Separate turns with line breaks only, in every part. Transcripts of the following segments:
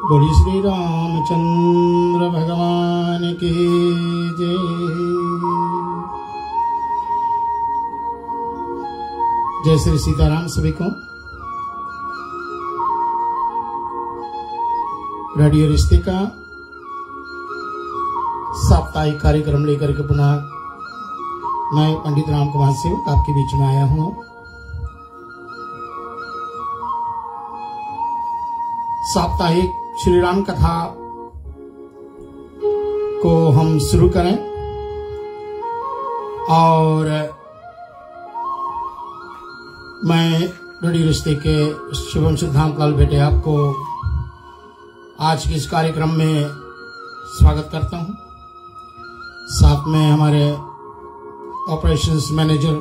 बोली श्री रामचंद्र भगवान की जय। जय श्री सीताराम। सभी को रेडियो रिश्ते का साप्ताहिक कार्यक्रम लेकर के पुनः मैं पंडित राम कुमार सेवक आपके बीच में आया हूं। साप्ताहिक श्री राम कथा को हम शुरू करें और मैं रेडियो रिश्ते के शिवम सिद्धांत लाल बेटे आपको आज के इस कार्यक्रम में स्वागत करता हूं। साथ में हमारे ऑपरेशंस मैनेजर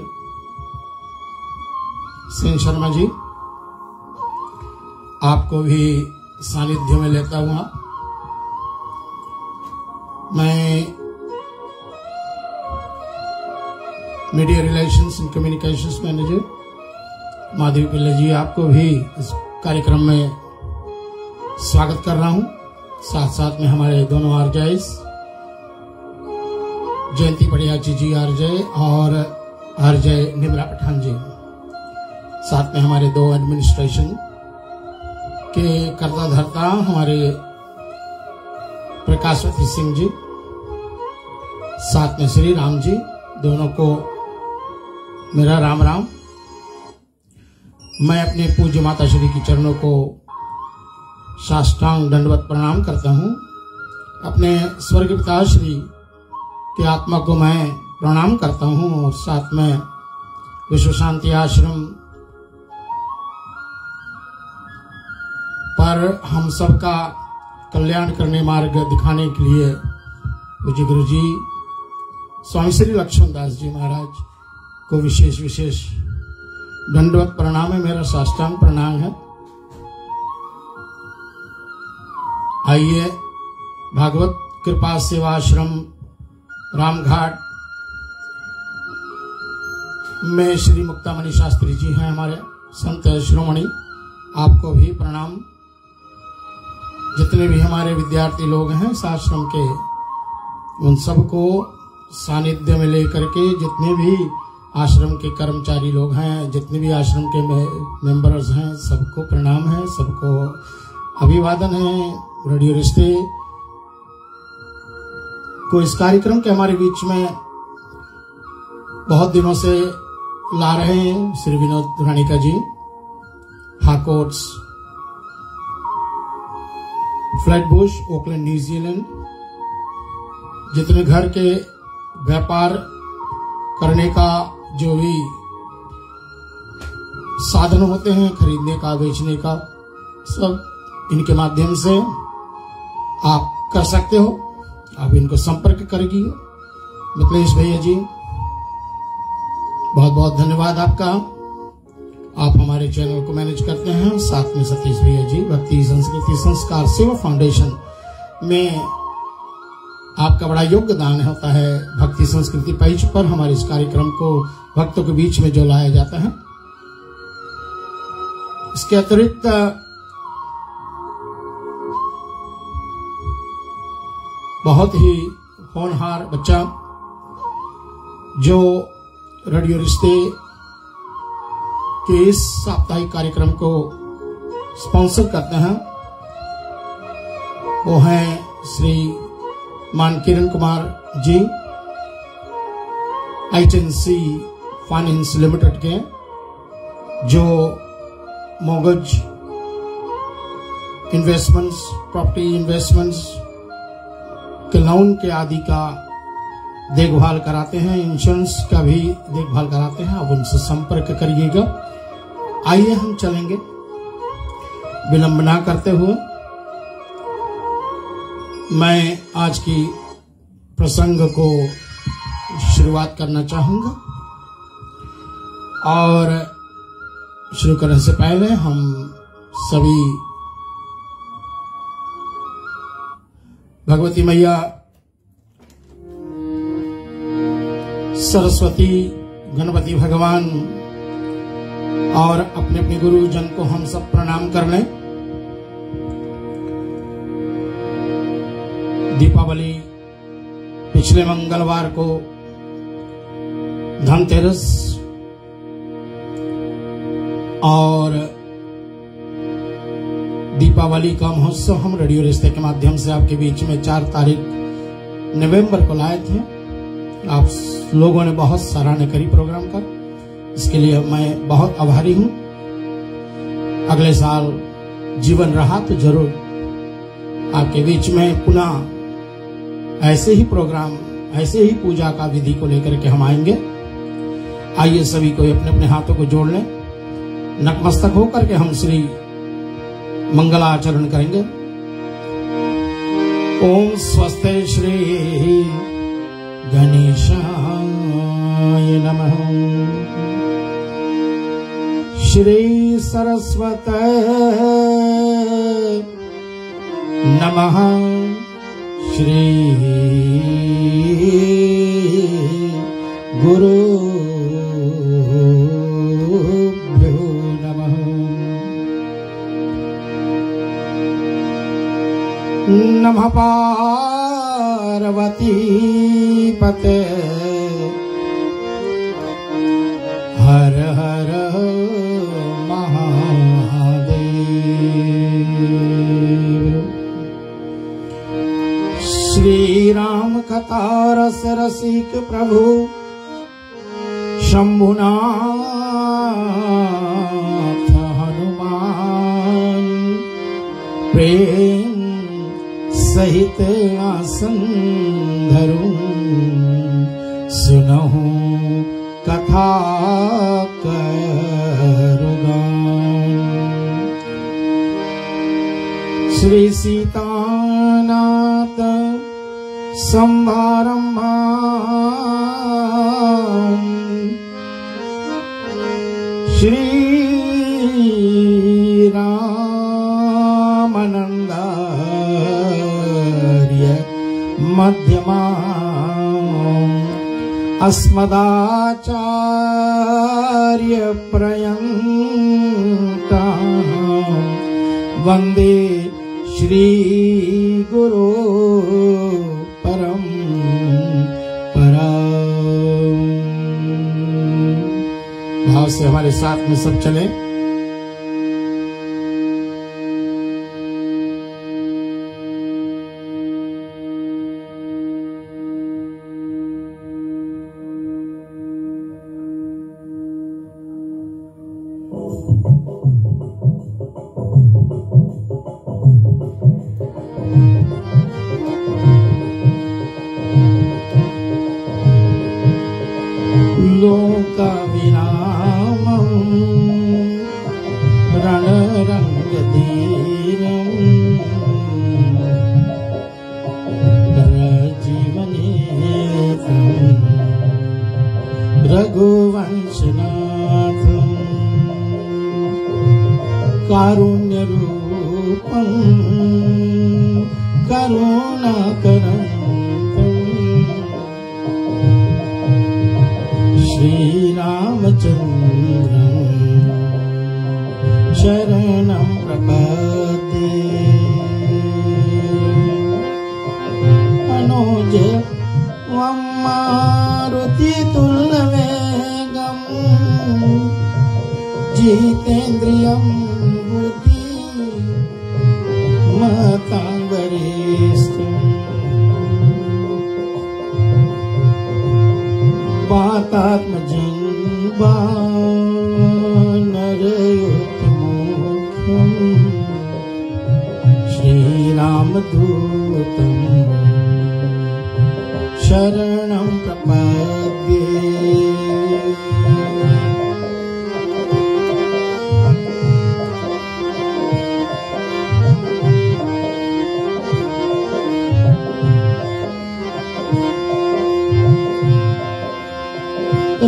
सेन शर्मा जी, आपको भी सानिध्य में लेता हुआ मैं media relations and communications manager Madhavi Pillai ji, आपको भी इस कार्यक्रम में स्वागत कर रहा हूं। साथ साथ में हमारे दोनों आरजेस जयंती पड़ियाची जी आरजे और आरजे निमरा पठान जी, साथ में हमारे दो एडमिनिस्ट्रेशन के कर्ता धर्ता हमारे प्रकाशवती सिंह जी, साथ में श्री राम जी, दोनों को मेरा राम राम। मैं अपने पूज्य माता श्री की चरणों को साष्टांग दंडवत प्रणाम करता हूं। अपने स्वर्गीय पिता श्री की आत्मा को मैं प्रणाम करता हूं और साथ में विश्व शांति आश्रम पर हम सबका कल्याण करने मार्ग दिखाने के लिए पूज्य गुरु जी स्वामी श्री लक्ष्मण दास जी महाराज को विशेष विशेष दंडवत प्रणाम है, मेरा साष्टांग प्रणाम है। आइए भागवत कृपा सेवाश्रम रामघाट में श्री मुक्तामणि शास्त्री जी हैं हमारे संत शिरोमणि, आपको भी प्रणाम। जितने भी हमारे विद्यार्थी लोग हैं इस आश्रम के, उन सबको सानिध्य में लेकर के, जितने भी आश्रम के कर्मचारी लोग हैं, जितने भी आश्रम के मेंबर्स हैं, सबको प्रणाम है, सबको अभिवादन है। रेडियो रिश्ते को इस कार्यक्रम के हमारे बीच में बहुत दिनों से ला रहे हैं श्री विनोद राणिका जी, हाकोट्स, फ्लैटबुश, ओकलैंड, न्यूजीलैंड। जितने घर के व्यापार करने का जो भी साधन होते हैं, खरीदने का, बेचने का, सब इनके माध्यम से आप कर सकते हो। आप इनको संपर्क करेगी। मिथिलेश भैया जी, बहुत बहुत धन्यवाद आपका, आप हमारे चैनल को मैनेज करते हैं। साथ में सतीश भैया जी, भक्ति संस्कृति संस्कार सेवा फाउंडेशन में आपका बड़ा योगदान होता है। भक्ति संस्कृति पेज पर हमारे इस कार्यक्रम को भक्तों के बीच में जो लाया जाता है। इसके अतिरिक्त बहुत ही होनहार बच्चा जो रेडियो रिश्ते के इस साप्ताहिक कार्यक्रम को स्पॉन्सर करते हैं, वो हैं श्री मान Kiran Kumar ji, HNC finance limited के, जो मोगज इन्वेस्टमेंट्स, प्रॉपर्टी इन्वेस्टमेंट्स के लोन के आदि का देखभाल कराते हैं, इंश्योरेंस का भी देखभाल कराते हैं। आप उनसे संपर्क करिएगा। आइए हम चलेंगे विलंब ना करते हुए। मैं आज की प्रसंग को शुरुआत करना चाहूंगा और शुरू करने से पहले हम सभी भगवती मैया सरस्वती, गणपति भगवान और अपने अपने गुरुजन को हम सब प्रणाम कर लें। दीपावली पिछले मंगलवार को धनतेरस और दीपावली का महोत्सव हम रेडियो रिश्ते के माध्यम से आपके बीच में 4 तारीख नवंबर को लाए थे। आप लोगों ने बहुत सराहना करी प्रोग्राम का, इसके लिए मैं बहुत आभारी हूं। अगले साल जीवन रहा तो जरूर आपके बीच में पुनः ऐसे ही प्रोग्राम, ऐसे ही पूजा का विधि को लेकर के हम आएंगे। आइए सभी को अपने अपने हाथों को जोड़ लें, नतमस्तक होकर के हम श्री मंगलाचरण करेंगे। ओम स्वस्ते श्री गणेशाय नमः। श्री सरस्वते नमः। श्री गुरुभ्यो नमः। नमः पार्वती पते हर हर श्री राम कथा रस रसिक प्रभु शंभुनाथ हनुमान प्रेम सहित आसन धरूं सुनहु कथा करुगान। श्री सीतानाथ संभारम्भा श्री रामानंदार्य मध्यमा अस्मदाचार्य पर्यन्ता वंदे श्री गुरु परम भाव से हमारे साथ में सब चले। लोका विरामं रणरंगधीरं रजीवनेत्रं रघुवंशनाथं कारुण्यरूपं करुणाकरं श्रीरामचन्द्रं शरणं प्रपद्ये। मनोज वं मारुतितुल्यवेगं जितेन्द्रियं बुद्धिमतां वरिष्ठम् वातात्मजं वानरयोतमोख्यं श्रीरामदूतं शरणं प्रपद्ये।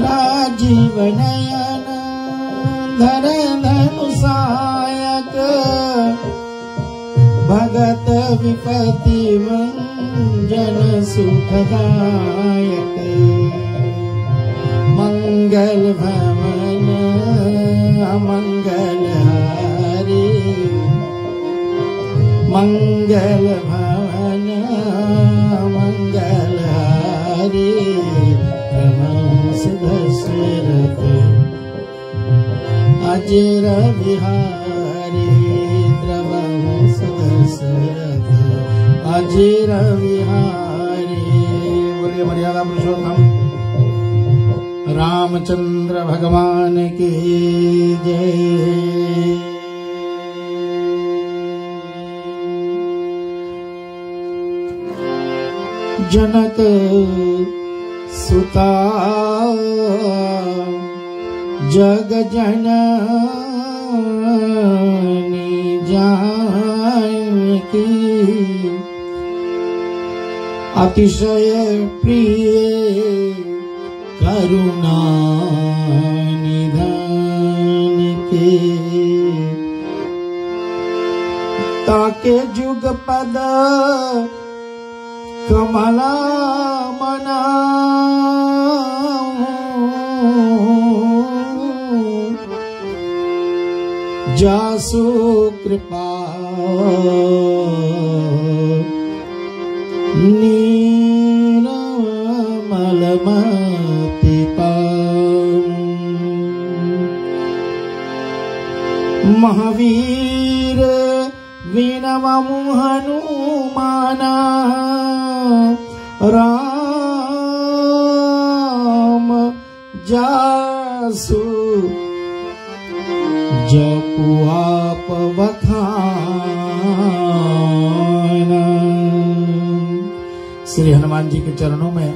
राजीवनयन धर धनुषायक भगत विपति वंजन सुखदायक मंगल भवन अमंगल हारी मंगल भवन मंगलहारी रमस दशरथ अजर बिहारी द्रवस दशरथ अजर बिहारी। बोलिए मर्यादा पुरुषोत्तम रामचंद्र भगवान की जय। जनक सुता जग जननी जानकी अतिशय प्रिय करुणा निधान के ताके जुग पद कमला मना जासु कृपा नीरमल मति महावीर विनवमु हनुमाना राम जासु जपु आप बखाना। श्री हनुमान जी के चरणों में,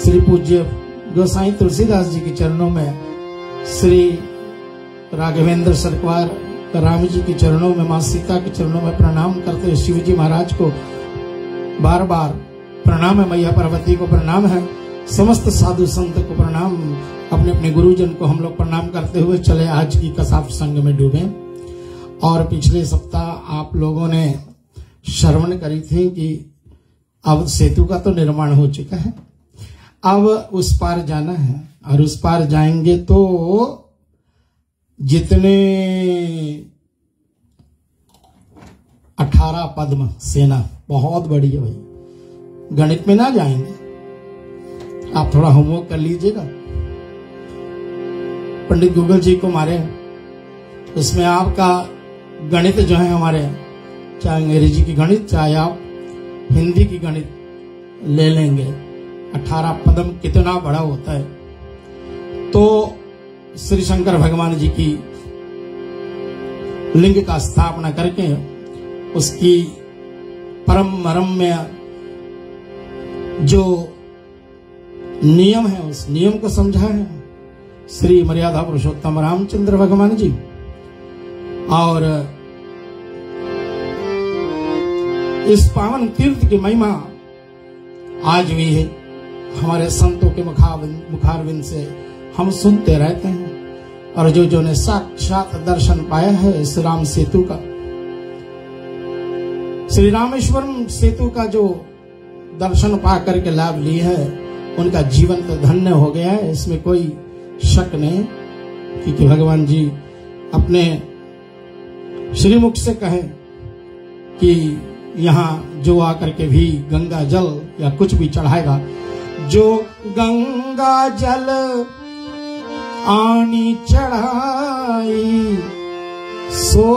श्री पूज्य गोसाई तुलसीदास जी के चरणों में, श्री राघवेंद्र सरकार राम जी के चरणों में, मां सीता के चरणों में प्रणाम करते हुए शिव जी महाराज को बार बार प्रणाम है। मैया पार्वती को प्रणाम है। समस्त साधु संत को प्रणाम। अपने अपने गुरुजन को हम लोग प्रणाम करते हुए चले आज की कथा प्रसंग में डूबे। और पिछले सप्ताह आप लोगों ने श्रवण करी थी कि अब सेतु का तो निर्माण हो चुका है, अब उस पार जाना है। और उस पार जाएंगे तो जितने 18 पद्म सेना बहुत बड़ी है भाई, गणित में ना जाएंगे। आप थोड़ा होमवर्क कर लीजिएगा, पंडित गूगल जी को मारे, उसमें आपका गणित जो है हमारे, चाहे अंग्रेजी की गणित चाहे आप हिंदी की गणित ले लेंगे, 18 पद्म कितना बड़ा होता है। तो श्री शंकर भगवान जी की लिंग का स्थापना करके उसकी परम रम्य जो नियम है उस नियम को समझाए श्री मर्यादा पुरुषोत्तम रामचंद्र भगवान जी। और इस पावन तीर्थ की महिमा आज भी है, हमारे संतों के मुखारविंद से हम सुनते रहते हैं। और जो ने साक्षात दर्शन पाया है इस राम सेतु का, श्री रामेश्वरम सेतु का जो दर्शन पा करके लाभ लिए है, उनका जीवन तो धन्य हो गया है, इसमें कोई शक नहीं। क्योंकि भगवान जी अपने श्रीमुख से कहे कि यहाँ जो आकर के भी गंगा जल या कुछ भी चढ़ाएगा, जो गंगा जल आनी चढ़ाई सो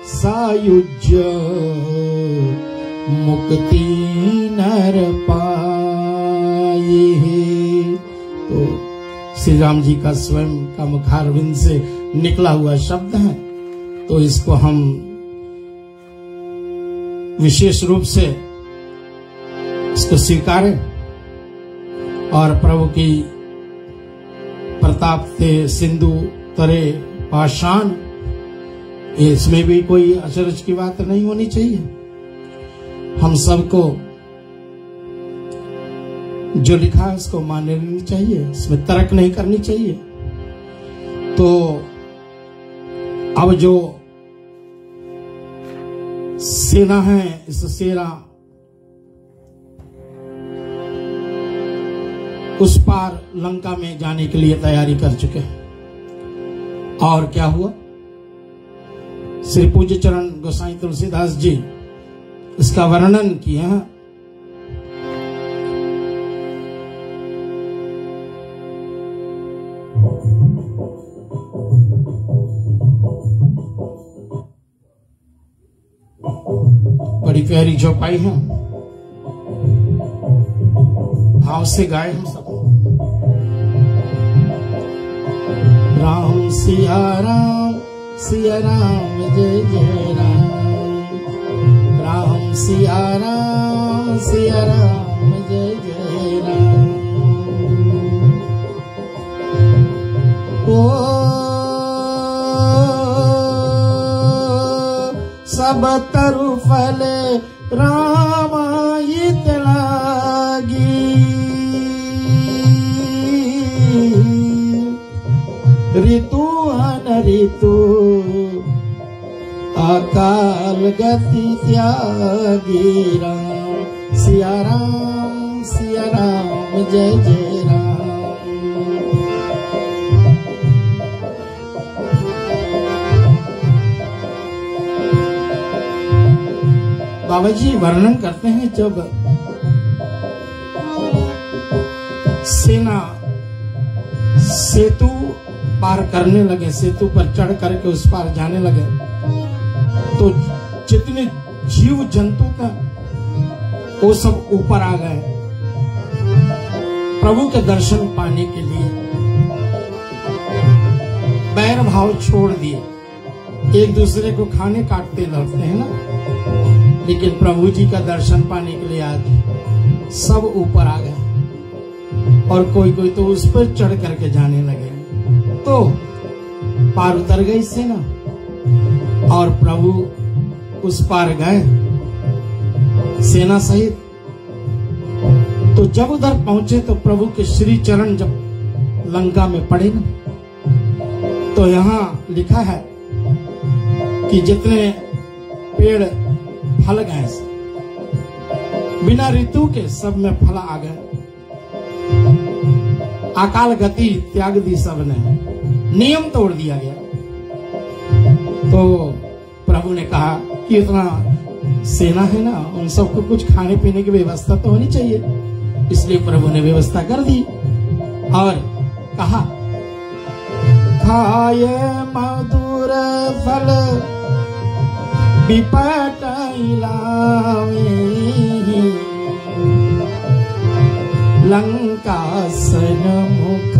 सायुज्य मुक्ति नर पाए। तो श्री राम जी का स्वयं का मुखारविंद से निकला हुआ शब्द है, तो इसको हम विशेष रूप से इसको स्वीकारें और प्रभु की प्रताप से सिंधु तरे पाषाण, इसमें भी कोई अचरज की बात नहीं होनी चाहिए। हम सबको जो लिखा है उसको मान लेनी चाहिए, इसमें तर्क नहीं करनी चाहिए। तो अब जो सेना है, इस सेना उस पार लंका में जाने के लिए तैयारी कर चुके हैं। और क्या हुआ, श्री पूज्य चरण गोसाई तुलसीदास जी इसका वर्णन किए हैं। बड़ी प्यारी चौपाई है, भाव से गाए हम सब। राम सिया राम जय जय राम, राम सिया राम जय जय राम। ओ सब तरु फल रामायित लागी, ऋतु अन ऋतु अकाल गति त्यागी। राम सिया राम जय जय राम। बाबा जी वर्णन करते हैं, जब सेना सेतु पार करने लगे, सेतु पर चढ़ करके उस पार जाने लगे, तो जितने जीव जंतु थे वो सब ऊपर आ गए प्रभु के दर्शन पाने के लिए। बैर भाव छोड़ दिए, एक दूसरे को खाने काटते लड़ते हैं ना, लेकिन प्रभु जी का दर्शन पाने के लिए आज सब ऊपर आ गए, और कोई कोई तो उस पर चढ़ करके जाने लगे। तो पार उतर गई सेना और प्रभु उस पार गए सेना सहित। तो जब उधर पहुंचे तो प्रभु के श्री चरण जब लंका में पड़े ना, तो यहाँ लिखा है कि जितने पेड़ फल गए बिना ऋतु के, सब में फल आ गए। अकाल गति त्याग दी सबने, नियम तोड़ दिया गया। तो प्रभु ने कहा कि इतना सेना है ना, उन सबको कुछ खाने पीने की व्यवस्था तो होनी चाहिए, इसलिए प्रभु ने व्यवस्था कर दी और कहा खाए मधुर फल विपट लावे, लंका सन्मुख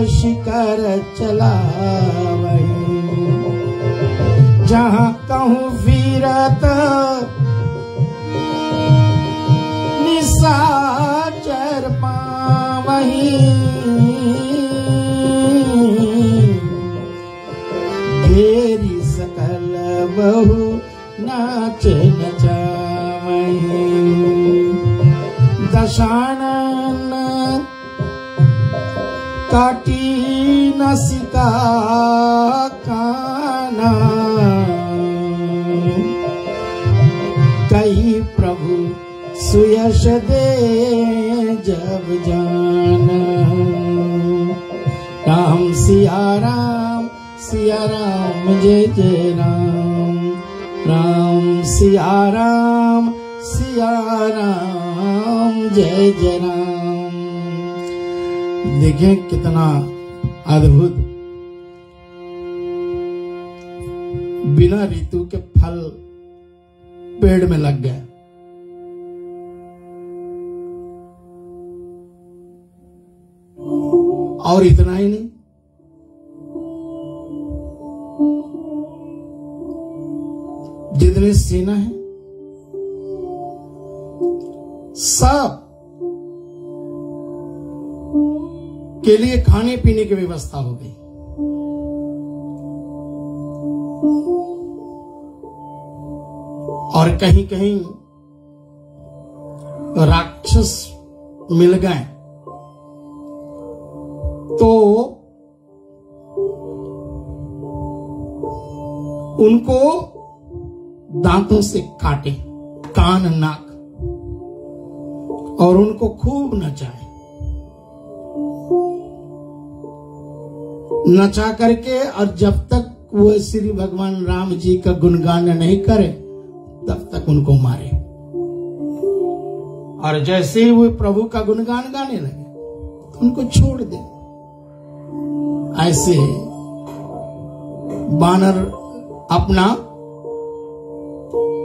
शिकर चलावे। जहाँ कहूँ फिरत निशाचर पावही, घेरी सकल बहु नाच नचावही। दशानन काटी नसिका काना, कई प्रभु सुयश दे जब जाना। राम सिया राम जय जय राम, राम सिया राम जय जय राम। देखें कितना अद्भुत, बिना ऋतु के फल पेड़ में लग गए। और इतना ही नहीं, जितने सेना है सब के लिए खाने पीने की व्यवस्था हो गई। और कहीं कहीं राक्षस मिल गए तो उनको दांतों से काटे, कान नाक, और उनको खूब नचाए। नचा करके, और जब तक वो श्री भगवान राम जी का गुणगान नहीं करे तब तक उनको मारे। और जैसे ही वो प्रभु का गुणगान गाने लगे तो उनको छोड़ दे। ऐसे बानर अपना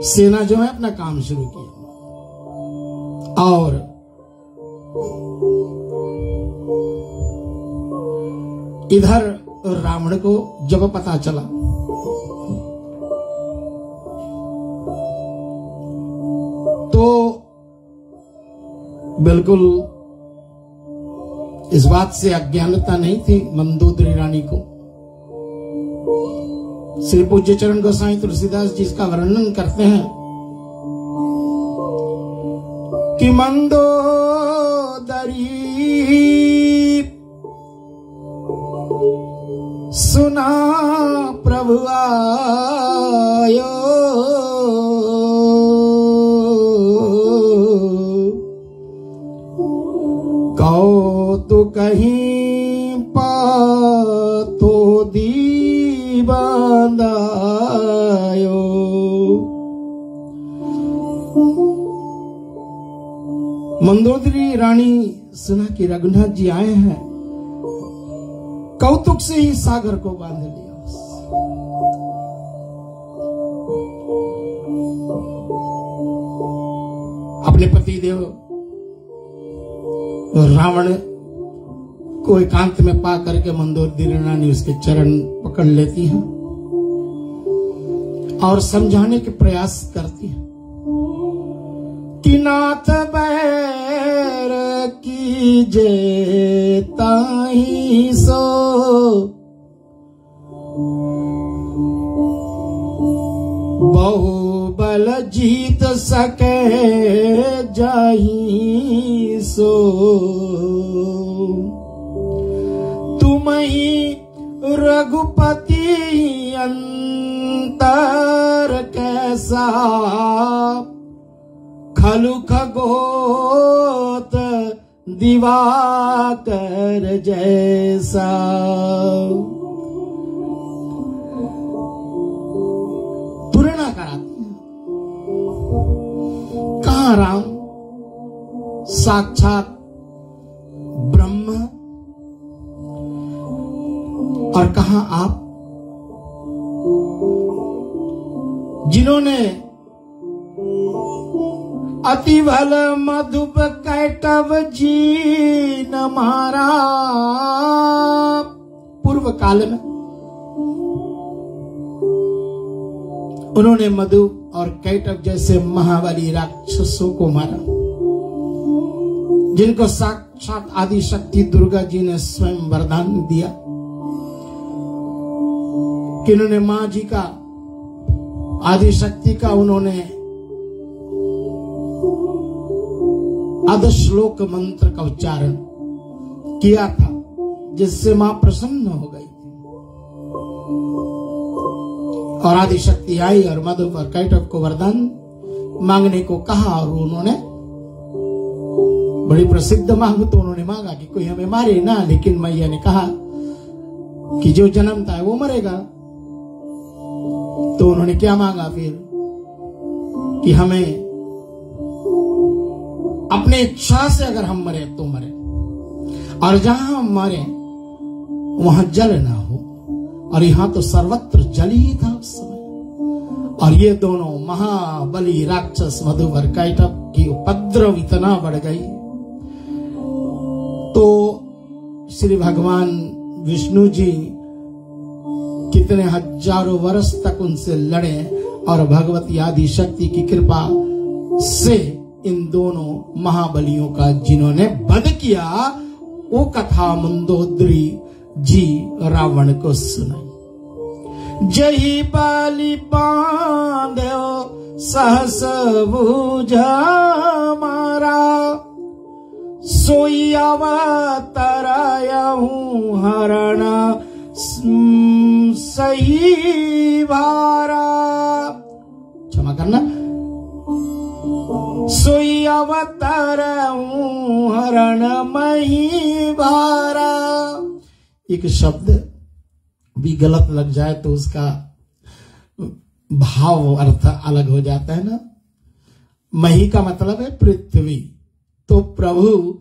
सेना जो है अपना काम शुरू किया और इधर रावण को जब पता चला तो बिल्कुल इस बात से अज्ञानता नहीं थी मंदोदरी रानी को। श्री पूज्य चरण गोसाई तुलसीदास जी इसका वर्णन करते हैं कि मंदोदरी सुना प्रभु आयो, कहो कहीं पातो दीवांदायो। मंदोदरी रानी सुना कि रघुनाथ जी आए हैं, कौतुक से ही सागर को बांध लिया। अपने पति देव रावण को एकांत में पा करके मंदोदरी रानी उसके चरण पकड़ लेती है और समझाने के प्रयास करती है कि नाथ बैर कीजे ताही सो, बहु बल जीत सके जाही सो। तुम ही रघुपति अंतर कैसा, खलु खगोत दिवाकर जैसा। तुलना कराती है, कहाँ राम साक्षात ब्रह्म और कहाँ आप जिन्होंने अति भल मधुप कैटव जी न मारा। पूर्व काल में उन्होंने मधु और कैटव जैसे महाबली राक्षसों को मारा, जिनको साक्षात आदि शक्ति दुर्गा जी ने स्वयं वरदान दिया कि उन्होंने मां जी का आदि शक्ति का उन्होंने अधश्लोक मंत्र का उच्चारण किया था, जिससे मां प्रसन्न हो गई थी और आदि शक्ति आई और मधु और कैटव को वरदान मांगने को कहा। और उन्होंने बड़ी प्रसिद्ध मांग तो उन्होंने मांगा कि कोई हमें मारे ना, लेकिन मैया ने कहा कि जो जन्मता है वो मरेगा। तो उन्होंने क्या मांगा फिर कि हमें अपने इच्छा से अगर हम मरे तो मरे, और जहां हम मरे वहां जल ना हो। और यहां तो सर्वत्र जल ही था उस समय। और ये दोनों महाबली राक्षस मधु और कैटव की उपद्रव इतना बढ़ गई तो श्री भगवान विष्णु जी कितने हजारों वर्ष तक उनसे लड़े और भगवती आदि शक्ति की कृपा से इन दोनों महाबलियों का जिन्होंने वध किया, वो कथा मंदोदरी जी रावण को सुनाई। जही बाली बांधो सहस भुज मारा, सोई अवतरायहु हरण सही भारा। क्षमा करना। सोई अवतरहु हरण मही भारा। एक शब्द भी गलत लग जाए तो उसका भाव अर्थ अलग हो जाता है ना। मही का मतलब है पृथ्वी, तो प्रभु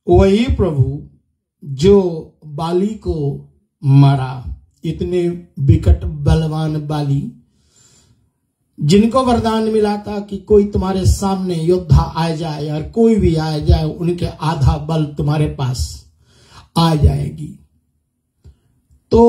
वही प्रभु जो बाली को मारा। इतने विकट बलवान बाली जिनको वरदान मिला था कि कोई तुम्हारे सामने योद्धा आ जाए और कोई भी आ जाए, उनके आधा बल तुम्हारे पास आ जाएगी। तो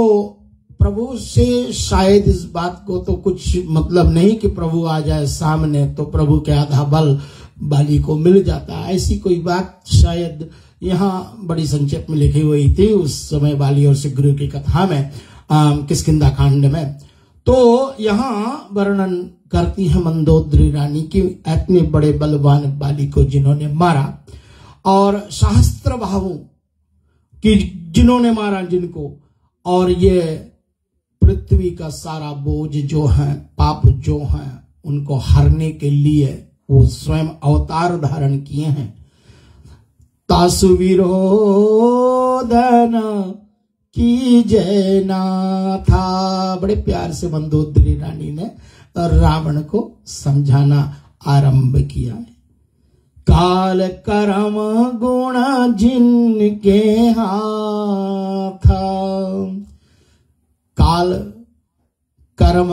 प्रभु से शायद इस बात को तो कुछ मतलब नहीं कि प्रभु आ जाए सामने तो प्रभु के आधा बल बाली को मिल जाता। ऐसी कोई बात शायद यहाँ बड़ी संक्षेप में लिखी हुई थी उस समय बाली और सुग्रीव की कथा में, किष्किंधा कांड में। तो यहाँ वर्णन करती है मंदोदरी रानी की इतने बड़े बलवान बाली को जिन्होंने मारा, और सहस्त्र भावों की जिन्होंने मारा जिनको, और ये पृथ्वी का सारा बोझ जो है, पाप जो है, उनको हरने के लिए वो स्वयं अवतार धारण किए हैं। तासु विरोधन की जय नाथा। बड़े प्यार से मंदोदरी रानी ने रावण को समझाना आरंभ किया है। काल कर्म गुण जिनके हाथ। काल कर्म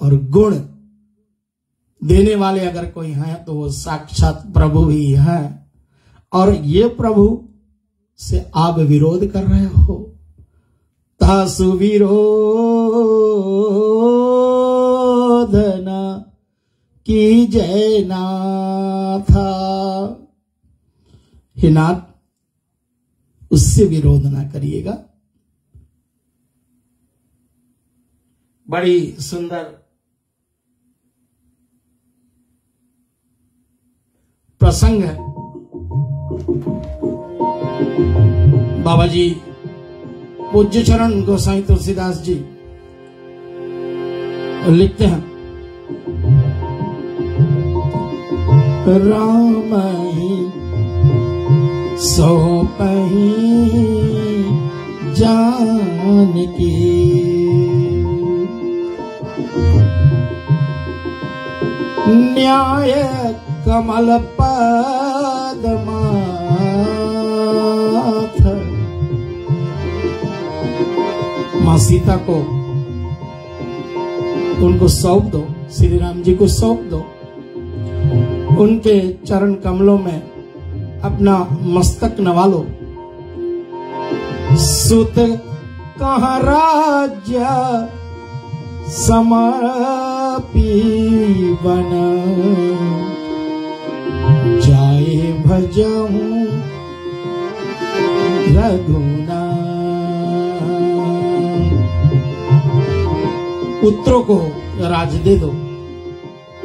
और गुण देने वाले अगर कोई हैं तो वो साक्षात प्रभु ही हैं, और ये प्रभु से आप विरोध कर रहे हो। तासु विरोधना की जय नाथा। हे नाथ, उससे विरोध ना करिएगा। बड़ी सुंदर प्रसंग है। बाबा जी पूज्य चरण गोसाई तुलसीदास जी लिखते हैं, राम ही सौंपहि जानकी, न्याय कमल पद्माथ। मां सीता को उनको सौंप दो, श्री राम जी को सौंप दो, उनके चरण कमलों में अपना मस्तक नवालो। सुत कहाँ राज्य समर्पीवन, जाए भजहूं रघुनाथ। पुत्रों को राज दे दो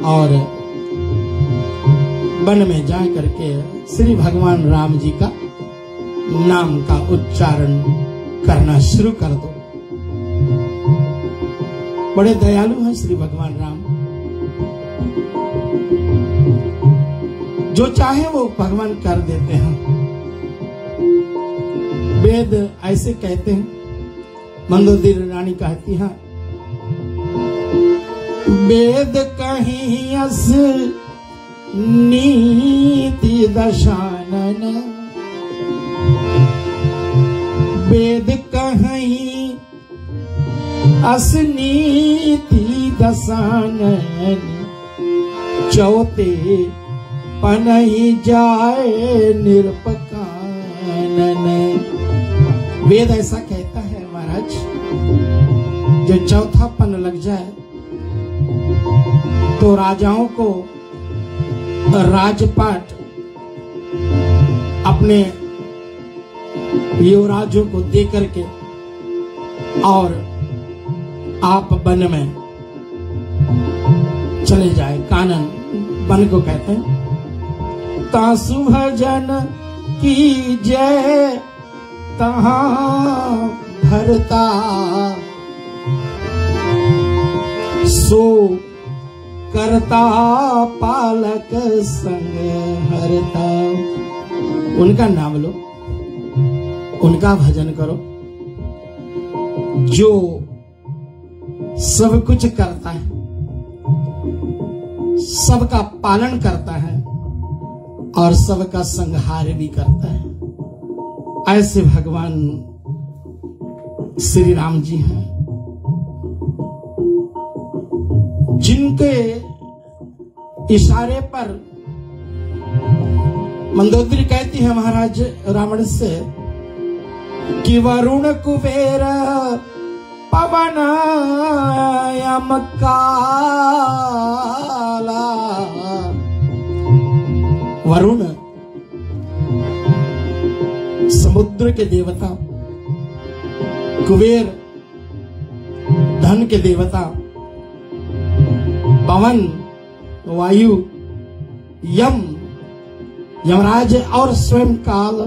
और वन में जा करके श्री भगवान राम जी का नाम का उच्चारण करना शुरू कर दो। बड़े दयालु हैं श्री भगवान राम, जो चाहे वो भगवान कर देते हैं। वेद ऐसे कहते हैं, मंदोदरी रानी कहती है, वेद कहीं अस नीति दशानन, वेद कहीं असनीति दशानन, चौथे पनहि जाए निरपकानन। वेद ऐसा कहता है महाराज, जो चौथा पन लग जाए तो राजाओं को राजपाट अपने युवराजों को दे करके और आप वन में चले जाए। कानन वन को कहते हैं। तासु भजन की जय तहाँ भरता, सो करता पालक संग हरता। उनका नाम लो, उनका भजन करो, जो सब कुछ करता है, सबका पालन करता है और सबका संहार भी करता है। ऐसे भगवान श्री राम जी हैं। जिनके इशारे पर मंदोदरी कहती है महाराज रावण से कि वरुण कुबेर पवन यम काला। वरुण समुद्र के देवता, कुबेर धन के देवता, पवन वायु, यम यमराज और स्वयं काल,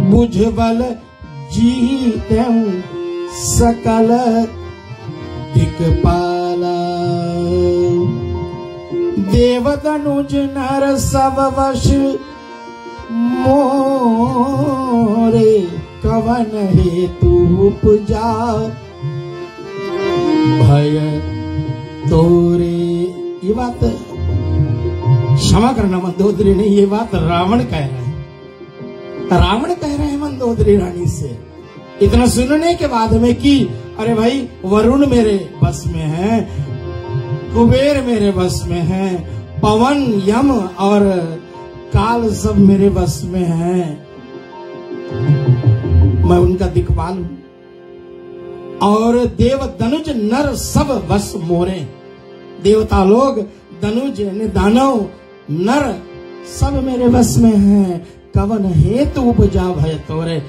बुझबल जीतम सकल दिक्पाला। देवदनुज नर सब वश मोरे, कवन हेतु उपजा भय तोरे। ये बात क्षमा करना मंदोदरी नहीं, ये बात रावण कह रहे हैं। रावण कह रहे हैं मंदोदरी रानी से इतना सुनने के बाद में कि अरे भाई वरुण मेरे बस में है, कुबेर मेरे बस में है, पवन यम और काल सब मेरे बस में है, मैं उनका दिक्पाल हूं। और देव दनुज नर सब बस मोरे, देवता लोग, दनुज दानव, नर सब मेरे बस में हैं। कवन हेतु उपजा भय तोरे,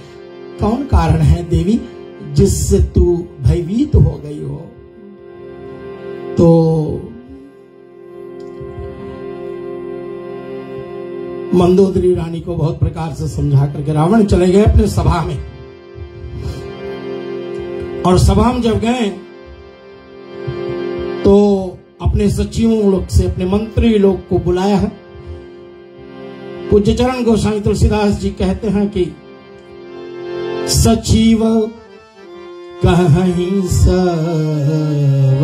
कौन कारण है देवी जिससे तू भयभीत हो गई हो। तो मंदोदरी रानी को बहुत प्रकार से समझा करके रावण चले गए अपने सभा में। और सभा में जब गए तो अपने सचिवों लोग से, अपने मंत्री लोग को बुलाया है। पूज्य चरण गोसाई तुलसीदास जी कहते हैं कि सचिव कहीं सब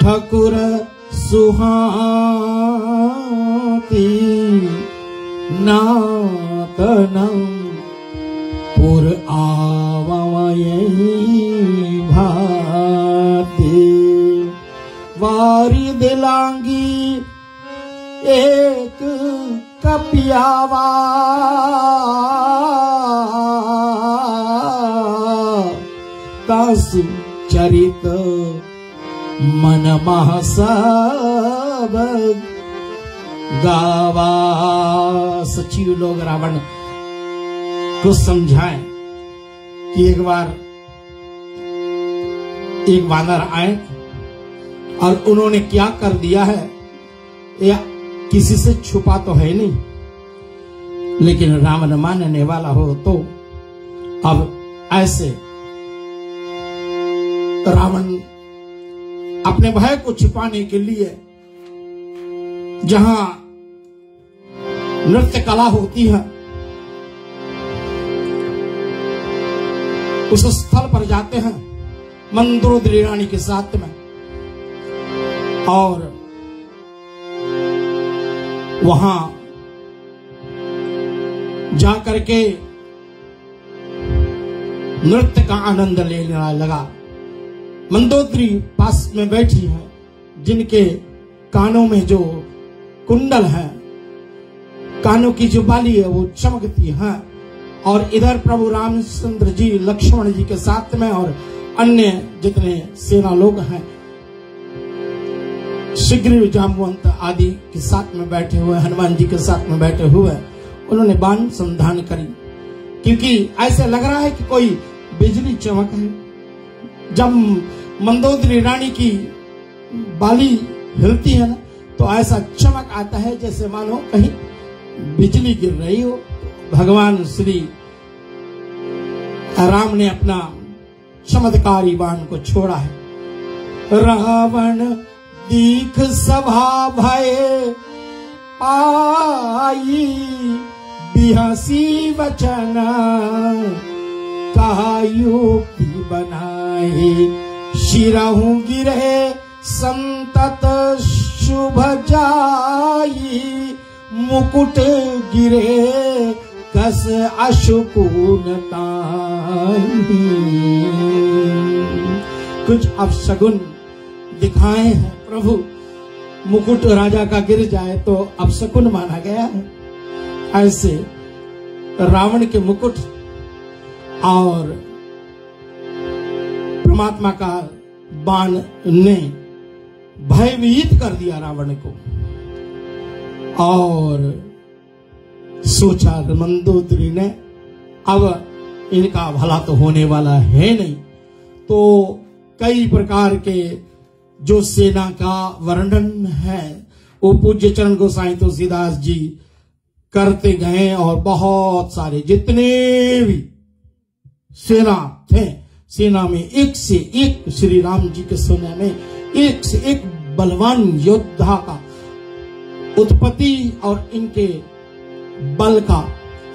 ठाकुर सुहाती, नातनम पुर आवयी भाती। वारी दिलांगी एक कपियावा, तासु चरित मन महसब गावा। सचिव लोग रावण को समझाएं कि एक बार एक वानर आए और उन्होंने क्या कर दिया है, या किसी से छुपा तो है नहीं, लेकिन रावण मानने वाला हो तो अब ऐसे रावण अपने भय को छिपाने के लिए जहां नृत्य कला होती है उस स्थल पर जाते हैं मंदोदरी रानी के साथ में, और वहां जाकर के नृत्य का आनंद लेने लगा। मंदोदरी पास में बैठी है, जिनके कानों में जो कुंडल है, कानों की जो बाली है वो चमकती है। और इधर प्रभु रामचंद्र जी लक्ष्मण जी के साथ में और अन्य जितने सेना लोग हैं, शीघ्र जामवंत आदि के साथ में बैठे हुए, हनुमान जी के साथ में बैठे हुए, उन्होंने बाण संधान करी, क्योंकि ऐसे लग रहा है कि कोई बिजली चमक है। जब मंदोदरी रानी की बाली हिलती है ना, तो ऐसा चमक आता है जैसे मानो कहीं बिजली गिर रही हो। भगवान श्री राम ने अपना चमत्कारी बाण को छोड़ा है। रावण दीख सभा भय आई, बिहसी वचन कहा युक्ति बनाए। शिरहु गिरे संतत शुभ जाई, मुकुट गिरे कस अशुपूर्णताई। कुछ अपशगुन दिखाए हैं प्रभु। मुकुट राजा का गिर जाए तो अपशकुन माना गया है, ऐसे रावण के मुकुट और परमात्मा का बाण ने भयभीत कर दिया रावण को। और सोचा मंदोदरी ने अब इनका भला तो होने वाला है नहीं, तो कई प्रकार के जो सेना का वर्णन है वो पूज्य चरण गोसाई तुलसीदास जी करते गए और बहुत सारे जितने भी सेना थे, सेना में एक से एक श्री राम जी के सेना में एक से एक बलवान योद्धा का उत्पत्ति और इनके बल का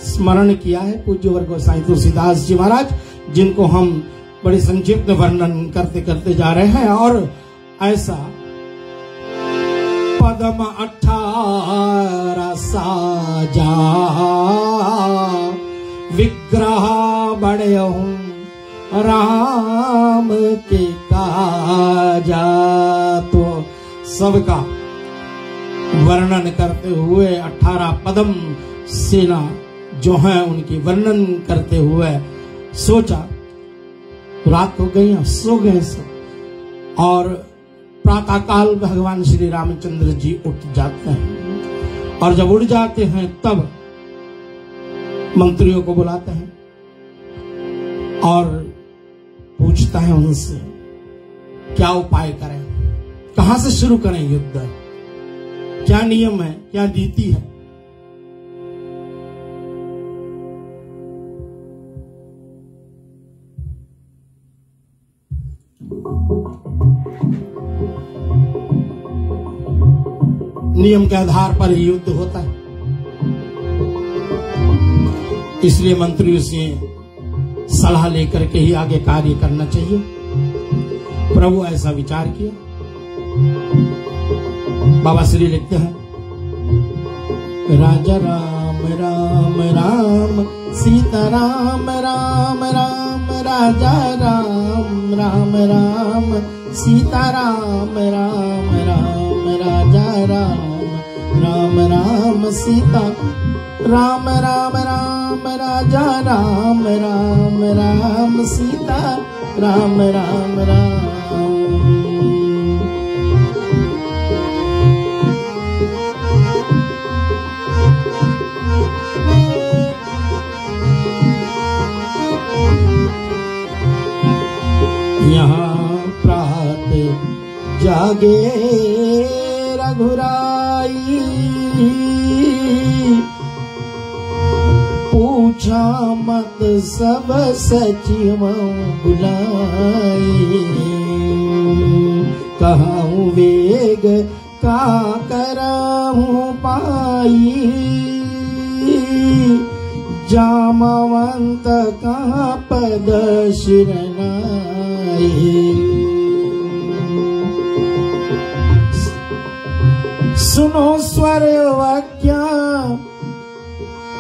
स्मरण किया है पूज्य वर्ग गोसाई तुलसीदास जी महाराज, जिनको हम बड़े संक्षिप्त वर्णन करते करते जा रहे हैं। और ऐसा पदम 18 साजा विग्रह बड़े राम के काजा, तो सबका वर्णन करते हुए 18 पदम सेना जो है उनकी वर्णन करते हुए सोचा रात हो गई, सो गए सब। और प्रातः काल भगवान श्री रामचंद्र जी उठ जाते हैं और जब उठ जाते हैं तब मंत्रियों को बुलाते हैं और पूछता है उनसे क्या उपाय करें, कहां से शुरू करें युद्ध, क्या नियम है, क्या नीति है। नियम के आधार पर ही युद्ध होता है, इसलिए मंत्रियों से सलाह लेकर के ही आगे कार्य करना चाहिए। प्रभु ऐसा विचार किया। बाबा श्री लिखते हैं राजा राम राम राम सीता राम राम राम, राजा राम राम राम सीता राम राम राम, राजा राम राम राम सीता राम राम राम, राजा राम राम राम सीता राम राम राम। यहाँ प्रात जागे रघुराई, पूछा मत सब सचिव बुलाई, कहूँ वेग का करहूँ पाई, जामवंत का पद शिरनाई। सुनो स्वर वाक्या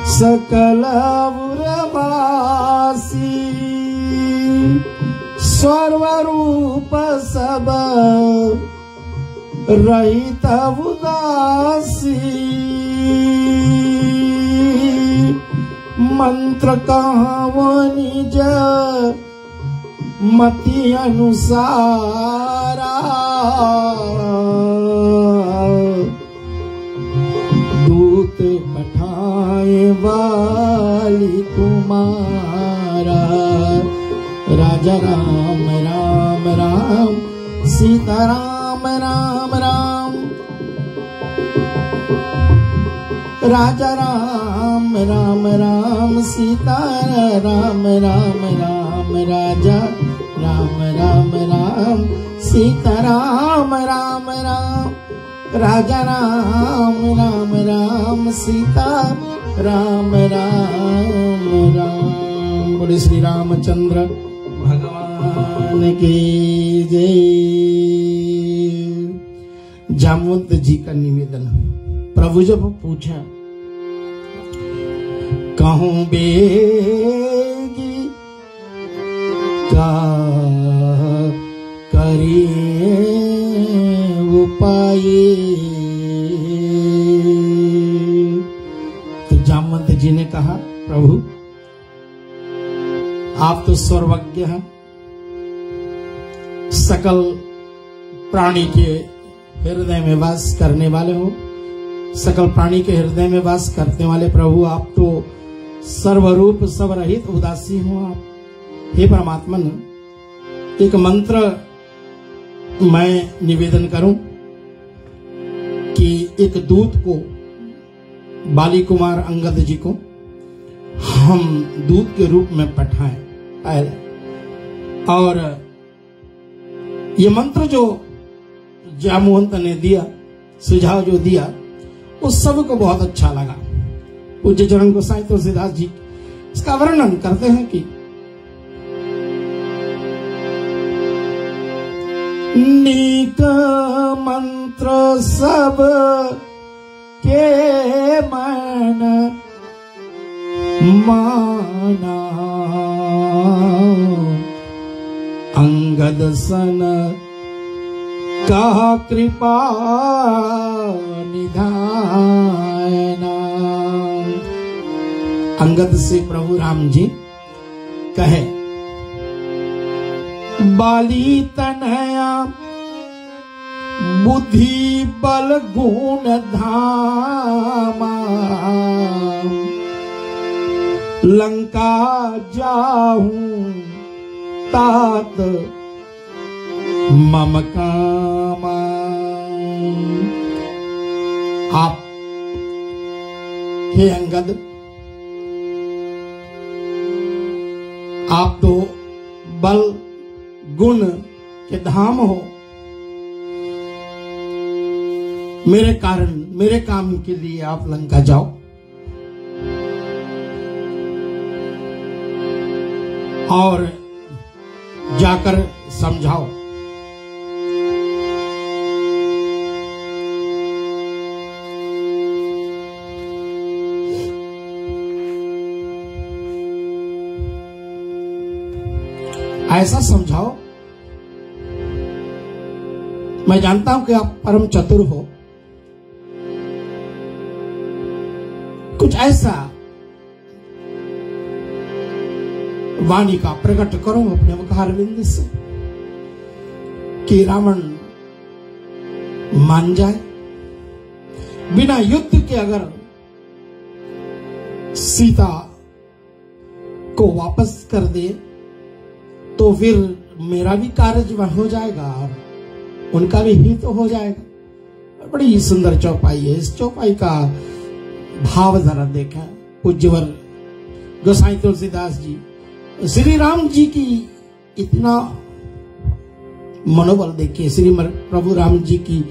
सकल उर्वासी, सर्वरूप सब रहित उदासी, मंत्र कहाँ निज मति अनुसारा, दूत पठाए वाली कुमारा, राजा राम राम राम सीता राम राम राम, राजा राम राम राम सीता राम राम राम, राजा राम राम राम सीता राम राम राम, राजा राम राम राम सीता राम राम राम। बोले श्री रामचंद्र भगवान की जय। जामवंत जी का निवेदन। प्रभु जब पूछा कहूँ बेगी का करी उपाय। तो जामवंत जी ने कहा, प्रभु आप तो सर्वज्ञ हैं, सकल प्राणी के हृदय में वास करने वाले हो, सकल प्राणी के हृदय में वास करने वाले प्रभु आप तो सर्वरूप सर्वरहित उदासी हो आप। हे परमात्मन, एक मंत्र मैं निवेदन करूं कि एक दूत को, बाली कुमार अंगद जी को हम दूत के रूप में पठाएं पहले, और ये मंत्र जो जामवंत ने दिया, सुझाव जो दिया, उस सबको बहुत अच्छा लगा। पूज्य चरण गोसाई तुलसीदास जी इसका वर्णन करते हैं कि नीक मंत्र सब के मन माना, अंगद सन का कृपा निधाना। अंगद से प्रभु राम जी कहे, बाली तनया बुद्धि बल गुण धामा, लंका जाऊं तात मम कामा। आप हे अंगद, आप तो बल गुण के धाम हो, मेरे कारण, मेरे काम के लिए आप लंका जाओ और जाकर समझाओ। ऐसा समझाओ, मैं जानता हूं कि आप परम चतुर हो, कुछ ऐसा वाणी का प्रकट करो अपने मुखारविंद से कि रावण मान जाए। बिना युद्ध के अगर सीता को वापस कर दे तो फिर मेरा भी कार्य हो जाएगा और उनका भी हित हो जाएगा। बड़ी सुंदर चौपाई है। इस चौपाई का भाव जरा देखा। पूज्यवर गोसाई तुलसीदास जी श्री राम जी की इतना मनोबल देखिए, श्री प्रभु राम जी की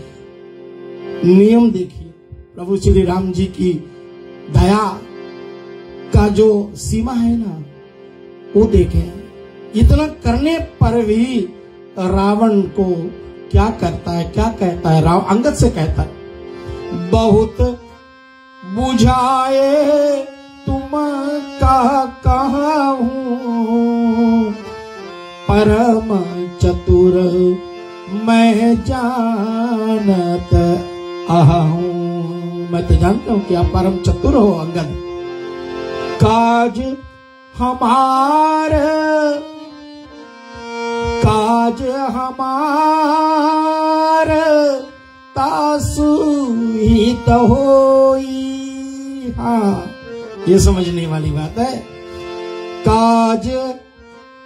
नियम देखिए, प्रभु श्री राम जी की दया का जो सीमा है ना, वो देखें। इतना करने पर भी रावण को क्या करता है, क्या कहता है? अंगद से कहता है, बहुत बुझाए तुम कहा हूँ, परम चतुर मैं जानत आहूँ। मैं तो जानता हूँ कि आप परम चतुर हो अंगद। काज हमार तासु हित होई। हाँ, ये समझने वाली बात है। काज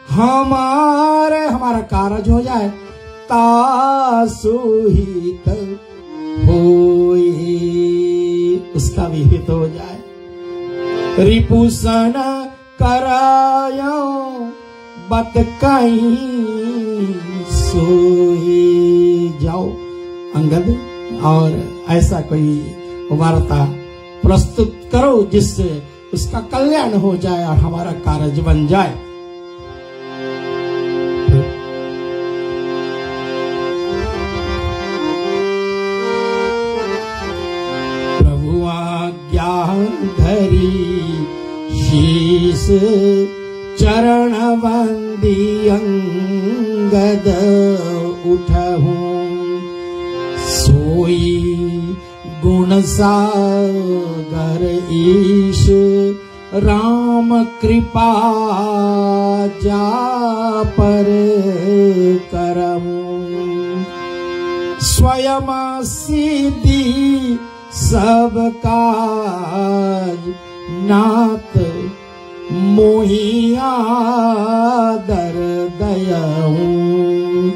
हमारा कार्य हो जाए, तासु हित होई, उसका भी हित हो जाए। रिपुसन करायो बत कहीं सोई। जाओ अंगद और ऐसा कोई वार्ता प्रस्तुत करो जिससे उसका कल्याण हो जाए और हमारा कार्य बन जाए। प्रभु आज्ञा धरी शीस चरण वंदी अंगद उठहूं, सोई गुण सागर ईश राम कृपा जा पर करहूं। स्वयं सिद्धि सब काज नाथ मोहिया दर दयहूं,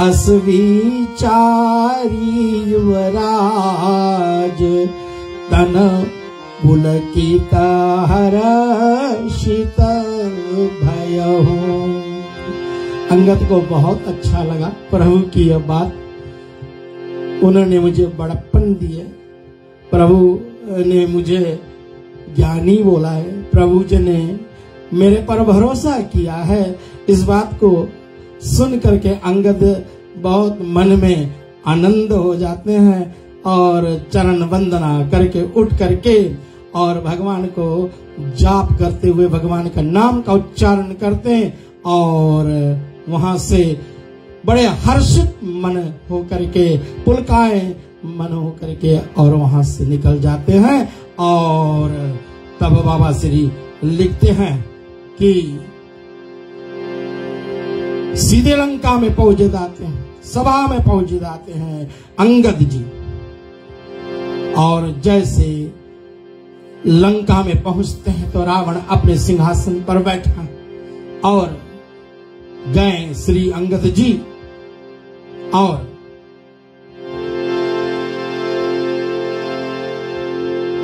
अस विचारी युवराज तन पुलकित हर्षित भयहूं। अंगद को बहुत अच्छा लगा प्रभु की यह बात। उन्होंने मुझे बड़प्पन दिया, प्रभु ने मुझे ज्ञानी बोला है, प्रभु जी ने मेरे पर भरोसा किया है। इस बात को सुन करके अंगद बहुत मन में आनंद हो जाते हैं और चरण वंदना करके उठ करके और भगवान को जाप करते हुए भगवान का नाम का उच्चारण करते हैं और वहां से बड़े हर्षित मन हो करके पुलकाए मन हो करके और वहां से निकल जाते हैं। और तब बाबा श्री लिखते हैं कि सीधे लंका में पहुंच जाते हैं, सभा में पहुंच जाते हैं अंगद जी। और जैसे लंका में पहुंचते हैं तो रावण अपने सिंहासन पर बैठा और गए श्री अंगद जी और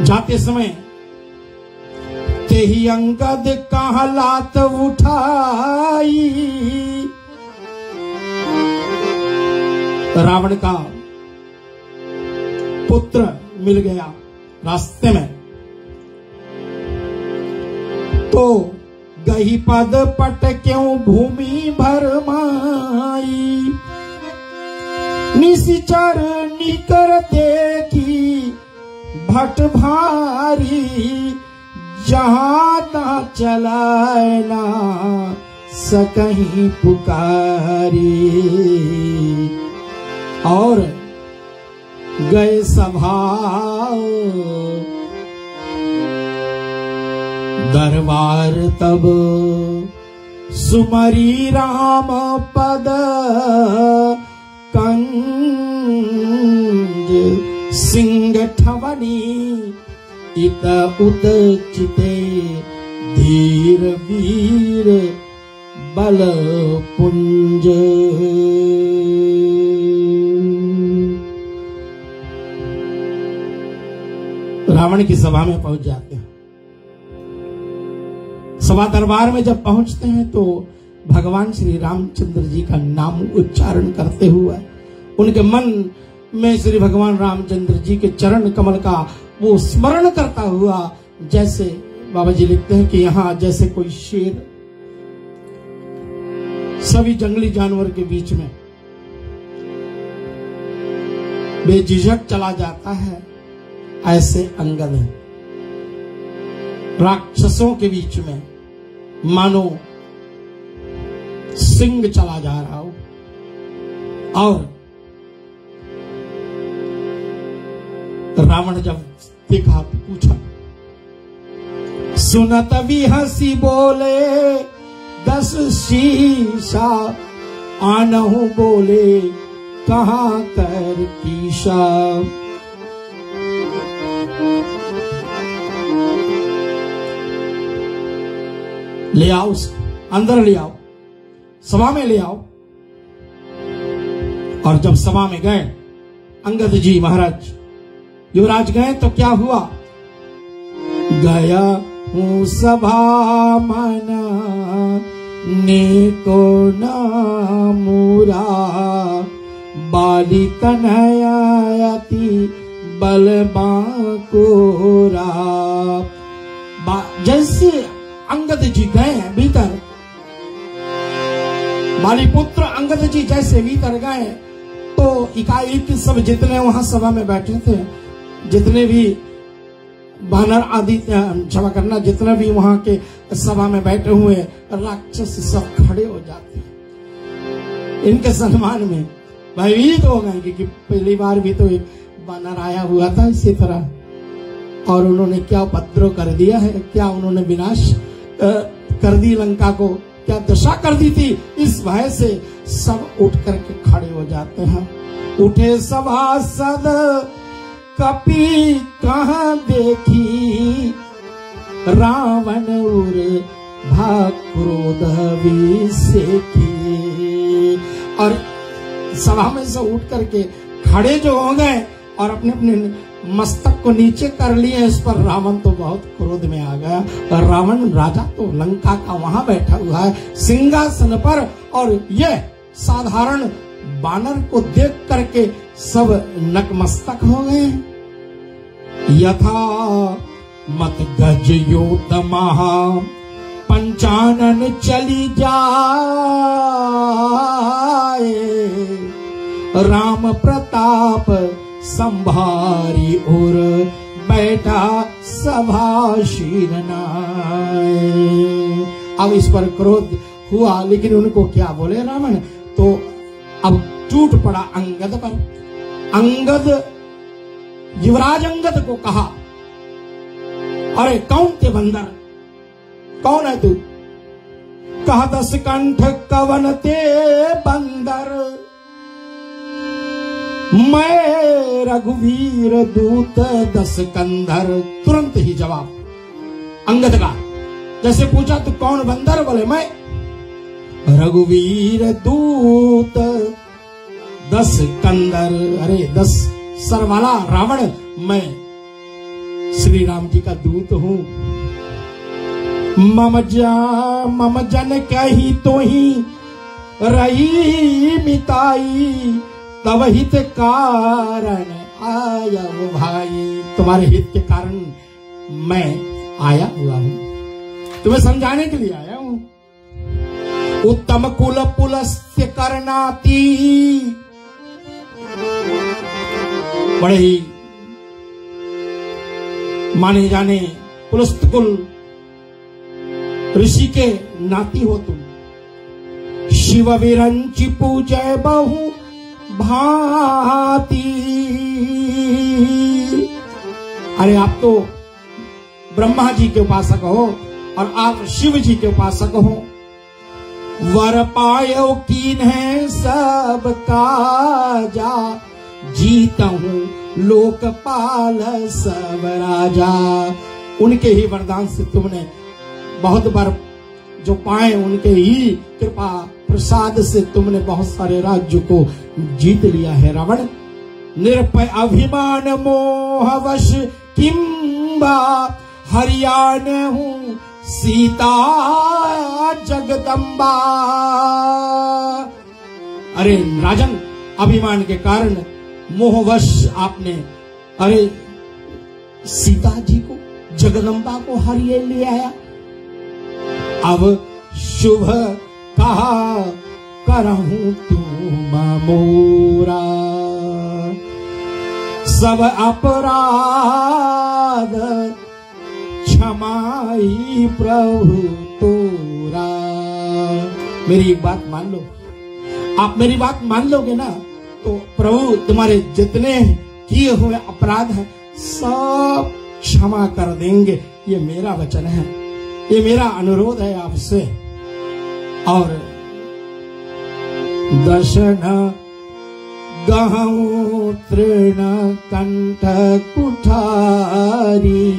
जाते समय ते ही अंगद कहा लात उठाई, रावण का पुत्र मिल गया रास्ते में, तो गही पद पट क्यों भूमि भरमाई, निशिचर निकर देखी भट भारी, जहां ता चलाए ना सकहीं पुकारी। और गए सभा दरबार तब सुमरी राम पद कंज, सिंह ठवनी इत उत चिते धीर वीर बल पुंज। रावण की सभा में पहुंच जाते हैं। सभा दरबार में जब पहुंचते हैं तो भगवान श्री रामचंद्र जी का नाम उच्चारण करते हुए उनके मन में श्री भगवान रामचंद्र जी के चरण कमल का वो स्मरण करता हुआ, जैसे बाबा जी लिखते हैं कि यहाँ जैसे कोई शेर सभी जंगली जानवर के बीच में बेझिझक चला जाता है, ऐसे अंगद राक्षसों के बीच में मानो सिंह चला जा रहा हो। और रावण जब देखा तो पूछा, सुनत भी हंसी बोले 10 शीशा, आनहु बोले कहाँ कर कीशा। ले आओ, अंदर ले आओ, सभा में ले आओ। और जब सभा में गए अंगद जी महाराज युवराज गए तो क्या हुआ, गया हूँ सभा मना neko namura bali tanayati balबांकुरा। जैसे अंगद जी गए हैं भीतर, बाली पुत्र अंगद जी जैसे भीतर गए तो इकाई सब जितने वहां सभा में बैठे थे, जितने भी बानर आदि क्षमा करना, जितने भी वहां के सभा में बैठे हुए राक्षस सब खड़े हो जाते हैं इनके सम्मान में। भयभीत हो गए क्योंकि पहली बार भी तो एक वानर आया हुआ था इसी तरह, और उन्होंने क्या उपद्रव कर दिया है, क्या उन्होंने विनाश कर दी लंका को, क्या दशा कर दी थी। इस भय से सब उठ करके खड़े हो जाते हैं। उठे सभासद कपि कहाँ देखी, रावण उर भाक्रोध विसेखी। और सभा में से उठ करके खड़े जो हो गए और अपने अपने मस्तक को नीचे कर लिए, इस पर रावण तो बहुत क्रोध में आ गया। और रावण राजा तो लंका का वहां बैठा हुआ है सिंहासन पर, और यह साधारण बानर को देख करके सब नतमस्तक हो गए। यथा मत गज योत महा पंचानन चली जाए, राम प्रताप संभारी और बैठा सभाशीन नाय। अब इस पर क्रोध हुआ, लेकिन उनको क्या बोले रावण, तो अब टूट पड़ा अंगद पर। अंगद युवराज अंगद को कहा, अरे कौन ते बंदर, कौन है तू? कहा 10 कंठ कवन ते बंदर, मैं रघुवीर दूत 10 कंधर। तुरंत ही जवाब अंगद का, जैसे पूछा तू कौन बंदर, बोले मैं रघुवीर दूत 10 कंधर। अरे 10 सर वाला रावण, मैं श्री राम जी का दूत हूं। मम जन कही तो ही रही मिताई, तब हित कारण आया वो भाई। तुम्हारे हित के कारण मैं आया हुआ हूं, तुम्हें समझाने के लिए आया हूं। उत्तम कुल पुलस्त्य करनाती, बड़े ही माने जाने पुलस्त कुल ऋषि के नाती हो तुम। शिव विरंचि पूजय बहु भांति, अरे आप तो ब्रह्मा जी के उपासक हो और आप शिव जी के उपासक हो। वर पायो कीन है सब काजा, जीता हूं लोकपाल सब राजा। उनके ही वरदान से तुमने बहुत बार जो पाए, उनके ही कृपा प्रसाद से तुमने बहुत सारे राज्यों को जीत लिया है रावण। निरपय अभिमान मोहवश किंबा, हरियाण हूं सीता जगदम्बा। अरे राजन, अभिमान के कारण मोहवश आपने अरे सीता जी को, जगदम्बा को हरिये ले आया। अब शुभ कहा करहूं तुम मोरा, सब अपराध क्षमाई प्रभु तोरा। मेरी एक बात मान लो, आप मेरी बात मान लोगे ना, तो प्रभु तुम्हारे जितने किए हुए अपराध हैं सब क्षमा कर देंगे। ये मेरा वचन है, ये मेरा अनुरोध है आपसे। और दशन गहूं तृण कंठ कुठारी,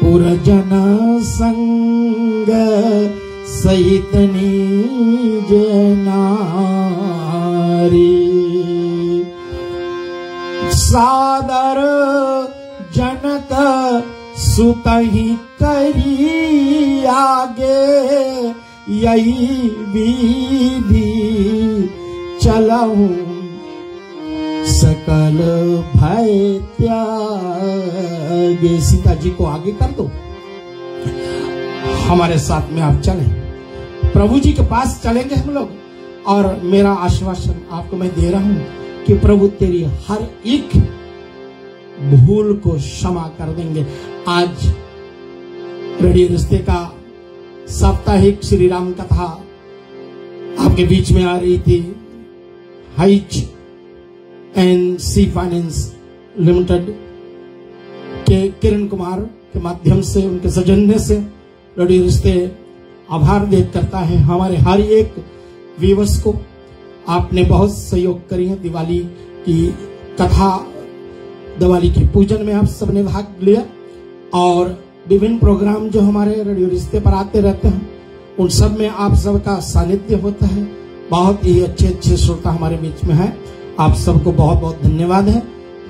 पुरजन संग सहित नीज नारी। सादर जनक सुतहि करी आगे, यही विधि चलऊं सकल भय त्यागे। सीता जी को आगे कर दो, हमारे साथ में आप चलें, प्रभु जी के पास चलेंगे हम लोग। और मेरा आश्वासन आपको मैं दे रहा हूं कि प्रभु तेरी हर एक भूल को क्षमा कर देंगे। आज रेडियो रिश्ते का साप्ताहिक श्री राम कथा आपके बीच में आ रही थी। HNC फाइनेंस लिमिटेड के किरण कुमार के माध्यम से, उनके सौजन्य से रेडियो रिश्ते आभार व्यक्त करता है हमारे हर एक व्यूअर्स को। आपने बहुत सहयोग करी है। दिवाली की कथा, दिवाली की पूजन में आप सबने भाग लिया और विभिन्न प्रोग्राम जो हमारे रेडियो रिश्ते पर आते रहते हैं उन सब में आप सबका सानिध्य होता है। बहुत ही अच्छे अच्छे श्रोता हमारे बीच में हैं। आप सबको बहुत बहुत धन्यवाद है।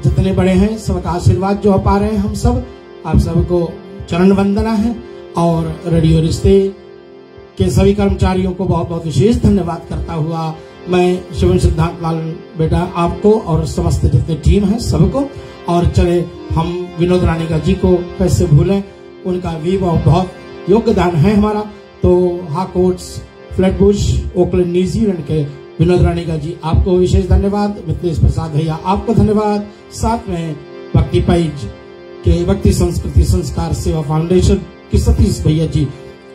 जितने बड़े हैं सबका आशीर्वाद जो पा रहे हैं हम सब, आप सबको चरण वंदना है। और रेडियो रिश्ते के सभी कर्मचारियों को बहुत बहुत विशेष धन्यवाद करता हुआ मैं शिवन सिद्धांत लाल बेटा आपको और समस्त जितने टीम है सबको, और चले हम विनोद रानिका जी को कैसे भूलें, उनका भी बहुत योगदान है हमारा। तो हाकोट्स फ्लैटबुश ओकलैंड न्यूजीलैंड के विनोद रानिका जी आपको विशेष धन्यवाद। मित्रेश प्रसाद भैया आपको धन्यवाद। साथ में भक्ति पैज के भक्ति संस्कृति संस्कार सेवा फाउंडेशन के सतीश भैया जी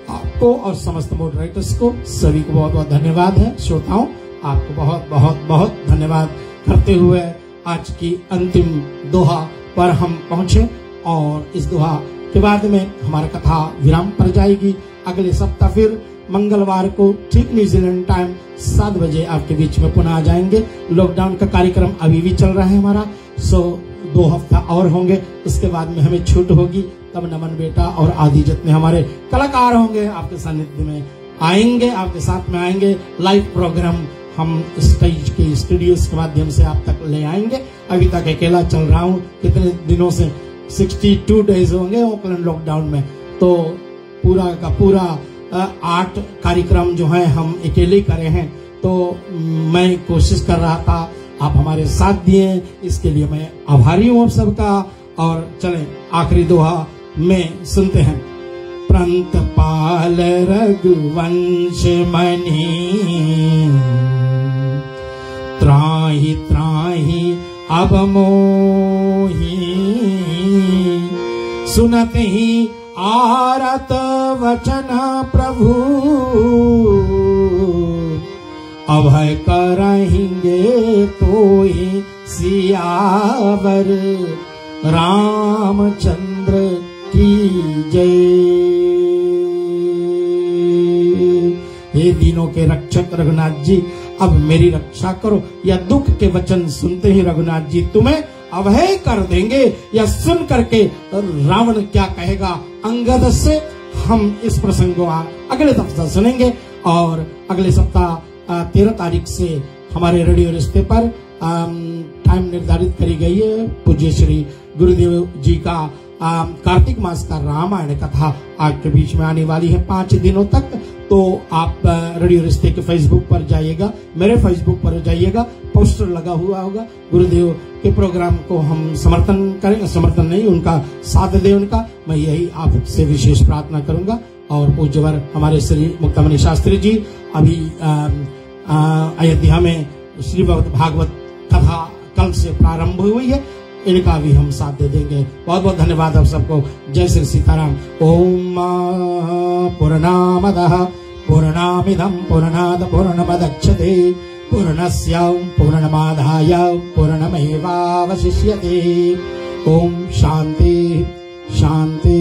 आपको और समस्त मॉडरेटर्स को सभी को बहुत बहुत धन्यवाद है। श्रोताओं आपको बहुत बहुत बहुत धन्यवाद करते हुए आज की अंतिम दोहा पर हम पहुंचे और इस दोहा के बाद में हमारा कथा विराम पर जाएगी। अगले सप्ताह फिर मंगलवार को ठीक न्यूजीलैंड टाइम 7 बजे आपके बीच में पुनः आ जाएंगे। लॉकडाउन का कार्यक्रम अभी भी चल रहा है हमारा, 2 हफ्ता और होंगे, उसके बाद में हमें छूट होगी। तब नमन बेटा और आदि जितने हमारे कलाकार होंगे आपके सानिध्य में आएंगे, आपके साथ में आएंगे। लाइव प्रोग्राम हम स्टेज के स्टूडियोज के माध्यम से आप तक ले आएंगे। अभी तक अकेला चल रहा हूँ, कितने दिनों से 62 डेज होंगे ओकलैंड लॉकडाउन में, तो पूरा का पूरा 8 कार्यक्रम जो है हम अकेले करे हैं। तो मैं कोशिश कर रहा था, आप हमारे साथ दिए, इसके लिए मैं आभारी हूँ आप सबका। और चलें आखिरी दोहा में सुनते हैं। प्रंत पाल रघुवंश मणि त्राहि त्राहि अब मोहि, सुनत ही आरत वचन प्रभु, अभय करेंगे तो ही सियावर रामचंद्र की जय। हे दीनों के रक्षक रघुनाथ जी, अब मेरी रक्षा करो। या दुख के वचन सुनते ही रघुनाथ जी तुम्हें अभय कर देंगे, या सुन करके रावण क्या कहेगा अंगद से, हम इस प्रसंग को अगले सप्ताह सुनेंगे। और अगले सप्ताह 13 तारीख से हमारे रेडियो रिश्ते पर टाइम निर्धारित करी गई है। पूज्य श्री गुरुदेव जी का कार्तिक मास का रामायण कथा आपके बीच में आने वाली है 5 दिनों तक। तो आप रेडियो रिश्ते के फेसबुक पर जाइएगा, मेरे फेसबुक पर जाइएगा, पोस्टर लगा हुआ होगा। गुरुदेव के प्रोग्राम को हम समर्थन करें, समर्थन नहीं उनका साथ दे उनका, मैं यही आपसे विशेष प्रार्थना करूंगा। और पूज्यवर हमारे श्री मुक्तामणि शास्त्री जी अभी अयोध्या में श्री भागवत कथा कल से प्रारंभ हुई है, इनका भी हम साथ दे देंगे। बहुत बहुत धन्यवाद आप सबको। जय श्री सीताराम। ओम पूर्णामदः पूर्णामिदं पूर्णात् पूर्णमुदच्यते पूर्णस्य पूर्णमादाय पूर्णमेवावशिष्यते। ओम शांति शांति